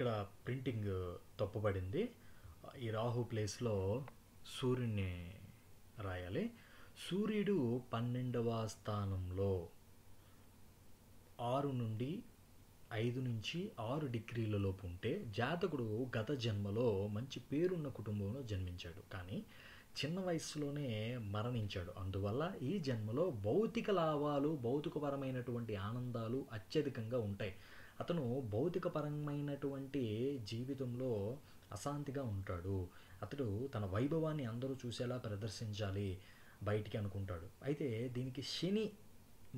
ఇక్కడ ప్రింటింగ్ తప్పుపడింది. ఈ రాహు ప్లేస్లో సూర్యుడిని రాయాలి. సూర్యుడు 12వ స్థానంలో 6 నుండి 5 నుంచి 6 డిగ్రీల లోపు ఉంటే జాతకుడు గత జన్మలో మంచి పేరున్న కుటుంబంలో జన్మించాడు, కానీ చిన్న వయసులోనే మరణించాడు. అందువల్ల ఈ జన్మలో భౌతిక లాభాలు, భౌతికపరమైనటువంటి ఆనందాలు అత్యధికంగా ఉంటాయి. అతను భౌతికపరమైనటువంటి జీవితంలో అశాంతిగా ఉంటాడు. అతడు తన వైభవాన్ని అందరూ చూసేలా ప్రదర్శించాలి బయటికి అనుకుంటాడు. అయితే దీనికి శని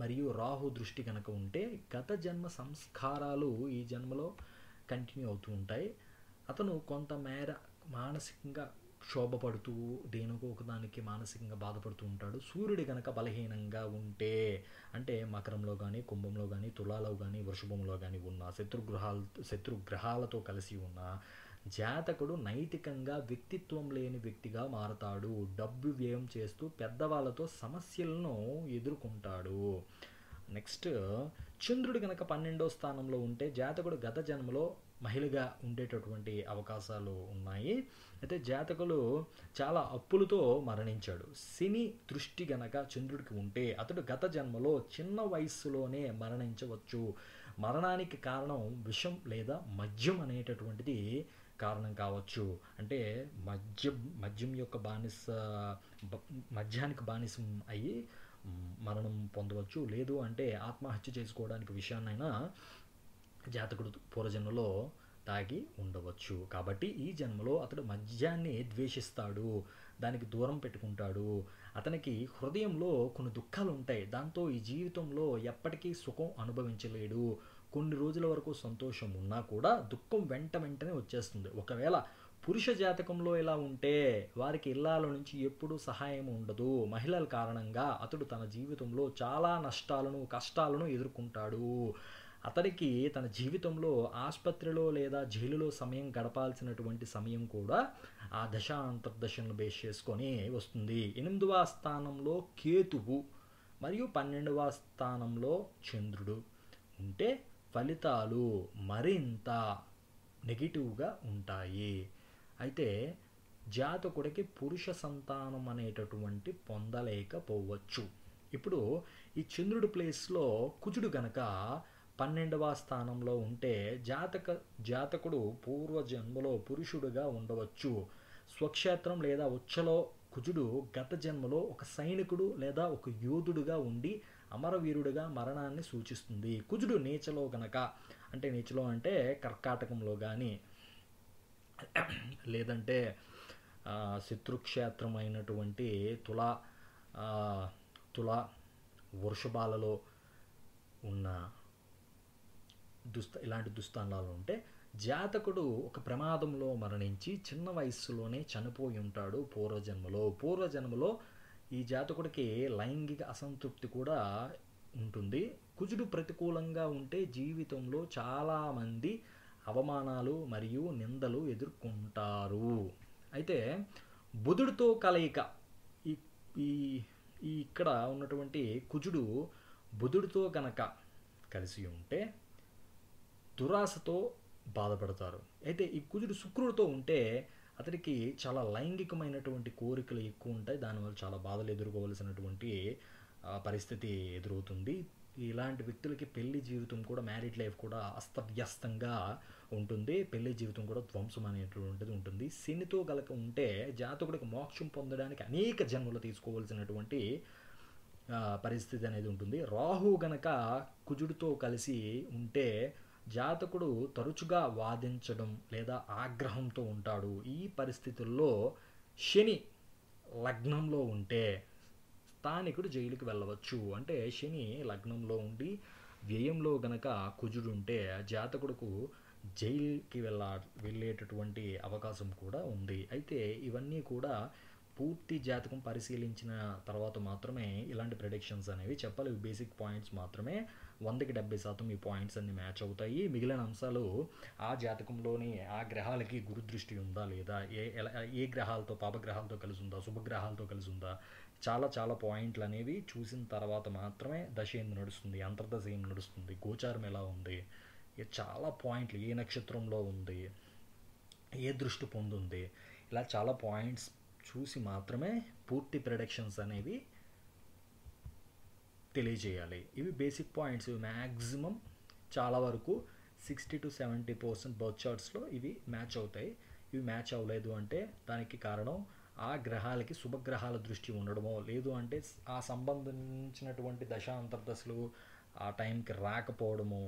మరియు రాహు దృష్టి కనుక ఉంటే గత జన్మ సంస్కారాలు ఈ జన్మలో కంటిన్యూ అవుతూ ఉంటాయి. అతను కొంతమేర మానసికంగా క్షోభపడుతూ దేనికో ఒకదానికి మానసికంగా బాధపడుతూ ఉంటాడు. సూర్యుడు కనుక బలహీనంగా ఉంటే, అంటే మకరంలో కానీ, కుంభంలో కానీ, తులాలో కానీ, వృషభంలో కానీ ఉన్న శత్రుగ్రహాలతో కలిసి ఉన్న జాతకుడు నైతికంగా వ్యక్తిత్వం లేని వ్యక్తిగా మారతాడు. డబ్బు వ్యయం చేస్తూ పెద్దవాళ్ళతో సమస్యలను ఎదుర్కొంటాడు. నెక్స్ట్, చంద్రుడు కనుక 12వ స్థానంలో ఉంటే జాతకుడు గత జన్మలో మహిళగా ఉండేటటువంటి అవకాశాలు ఉన్నాయి. అయితే జాతకులు చాలా అప్పులతో మరణించాడు. శని దృష్టి గనక చంద్రుడికి ఉంటే అతడు గత జన్మలో చిన్న వయస్సులోనే మరణించవచ్చు. మరణానికి కారణం విషం లేదా మద్యం అనేటటువంటిది కారణం కావచ్చు. అంటే మద్యం యొక్క మద్యానికి బానిసం అయ్యి మరణం పొందవచ్చు. లేదు అంటే ఆత్మహత్య చేసుకోవడానికి విషయాన్నైనా జాతకుడు పూర్వజన్మలో తాగి ఉండవచ్చు. కాబట్టి ఈ జన్మలో అతడు మద్యాన్ని ద్వేషిస్తాడు, దానికి దూరం పెట్టుకుంటాడు. అతనికి హృదయంలో కొన్ని దుఃఖాలు ఉంటాయి. దాంతో ఈ జీవితంలో ఎప్పటికీ సుఖం అనుభవించలేడు. కొన్ని రోజుల వరకు సంతోషం ఉన్నా కూడా దుఃఖం వెంటనే వచ్చేస్తుంది. ఒకవేళ పురుష జాతకంలో ఇలా ఉంటే వారికి ఇళ్లాల నుంచి ఎప్పుడూ సహాయం ఉండదు. మహిళల కారణంగా అతడు తన జీవితంలో చాలా నష్టాలను, కష్టాలను ఎదుర్కొంటాడు. అతడికి తన జీవితంలో ఆసుపత్రిలో లేదా జైలులో సమయం గడపాల్సినటువంటి సమయం కూడా ఆ దశ అంతర్దశలను బేస్ చేసుకొని వస్తుంది. 8వ స్థానంలో కేతువు మరియు 12వ స్థానంలో చంద్రుడు ఉంటే ఫలితాలు మరింత నెగిటివ్గా ఉంటాయి. అయితే జాతకుడికి పురుష సంతానం అనేటటువంటి పొందలేకపోవచ్చు. ఇప్పుడు ఈ చంద్రుడి ప్లేస్లో కుజుడు గనక 12వ స్థానంలో ఉంటే జాతకుడు పూర్వజన్మలో పురుషుడుగా ఉండవచ్చు. స్వక్షేత్రం లేదా ఉచ్చలో కుజుడు గత జన్మలో ఒక సైనికుడు లేదా ఒక యోధుడుగా ఉండి అమరవీరుడిగా మరణాన్ని సూచిస్తుంది. కుజుడు నీచలో గనక, అంటే నీచలో అంటే కర్కాటకంలో కానీ లేదంటే శత్రుక్షేత్రం అయినటువంటి తుల వృషభాలలో ఉన్న ఇలాంటి దుస్థానాలు ఉంటే జాతకుడు ఒక ప్రమాదంలో మరణించి చిన్న వయస్సులోనే చనిపోయి ఉంటాడు పూర్వజన్మలో ఈ జాతకుడికి లైంగిక అసంతృప్తి కూడా ఉంటుంది. కుజుడు ప్రతికూలంగా ఉంటే జీవితంలో చాలామంది అవమానాలు మరియు నిందలు ఎదుర్కొంటారు. అయితే బుధుడితో కలయిక, ఈ ఇక్కడ ఉన్నటువంటి కుజుడు బుధుడితో గనక కలిసి ఉంటే దురాశతో బాధపడతారు. అయితే ఈ కుజుడు శుక్రుడితో ఉంటే అతడికి చాలా లైంగికమైనటువంటి కోరికలు ఎక్కువ ఉంటాయి. దానివల్ల చాలా బాధలు ఎదుర్కోవలసినటువంటి పరిస్థితి ఎదురవుతుంది. ఇలాంటి వ్యక్తులకి పెళ్లి జీవితం కూడా, మ్యారీడ్ లైఫ్ కూడా అస్తవ్యస్తంగా ఉంటుంది. పెళ్లి జీవితం కూడా ధ్వంసం అనేటువంటిది ఉంటుంది. శనితో కనుక ఉంటే జాతకుడికి మోక్షం పొందడానికి అనేక జన్మలు తీసుకోవాల్సినటువంటి పరిస్థితి అనేది ఉంటుంది. రాహు గనక కుజుడితో కలిసి ఉంటే జాతకుడు తరచుగా వాదించడం లేదా ఆగ్రహంతో ఉంటాడు. ఈ పరిస్థితుల్లో శని లగ్నంలో ఉంటే స్థానికుడు జైలుకి వెళ్ళవచ్చు. అంటే శని లగ్నంలో ఉండి వ్యయంలో గనక కుజుడు ఉంటే జాతకుడుకు జైలుకి వెళ్ళేటటువంటి అవకాశం కూడా ఉంది. అయితే ఇవన్నీ కూడా పూర్తి జాతకం పరిశీలించిన తర్వాత మాత్రమే ఇలాంటి ప్రెడిక్షన్స్ అనేవి చెప్పాలి. ఇవి బేసిక్ పాయింట్స్ మాత్రమే. 100కి 70% ఈ పాయింట్స్ అన్ని మ్యాచ్ అవుతాయి. మిగిలిన అంశాలు ఆ జాతకంలోని ఆ గ్రహాలకి గురుదృష్టి ఉందా లేదా, ఏ గ్రహాలతో, పాపగ్రహాలతో కలిసి ఉందా, శుభగ్రహాలతో కలిసి ఉందా, చాలా పాయింట్లు అనేవి చూసిన తర్వాత మాత్రమే దశ ఏం నడుస్తుంది, అంతర్దశ ఏం నడుస్తుంది, గోచారం ఎలా ఉంది, ఇక చాలా పాయింట్లు, ఏ నక్షత్రంలో ఉంది, ఏ దృష్టి పొందుంది, ఇలా చాలా పాయింట్స్ చూసి మాత్రమే పూర్తి ప్రిడిక్షన్స్ అనేవి తెలియజేయాలి. ఇవి బేసిక్ పాయింట్స్. ఇవి మ్యాక్సిమం చాలా వరకు 60-70% బర్త్ చార్ట్స్లో ఇవి మ్యాచ్ అవుతాయి. ఇవి మ్యాచ్ అవ్వలేదు అంటే దానికి కారణం ఆ గ్రహాలకి శుభగ్రహాల దృష్టి ఉండడమో, లేదు అంటే ఆ సంబంధించినటువంటి దశ అంతర్దశలు ఆ టైంకి రాకపోవడమో,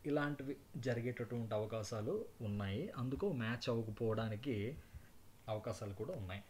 ఇలాంటివి జరిగేటటువంటి అవకాశాలు ఉన్నాయి. అందుకు మ్యాచ్ అవ్వకపోవడానికి అవకాశాలు కూడా ఉన్నాయి.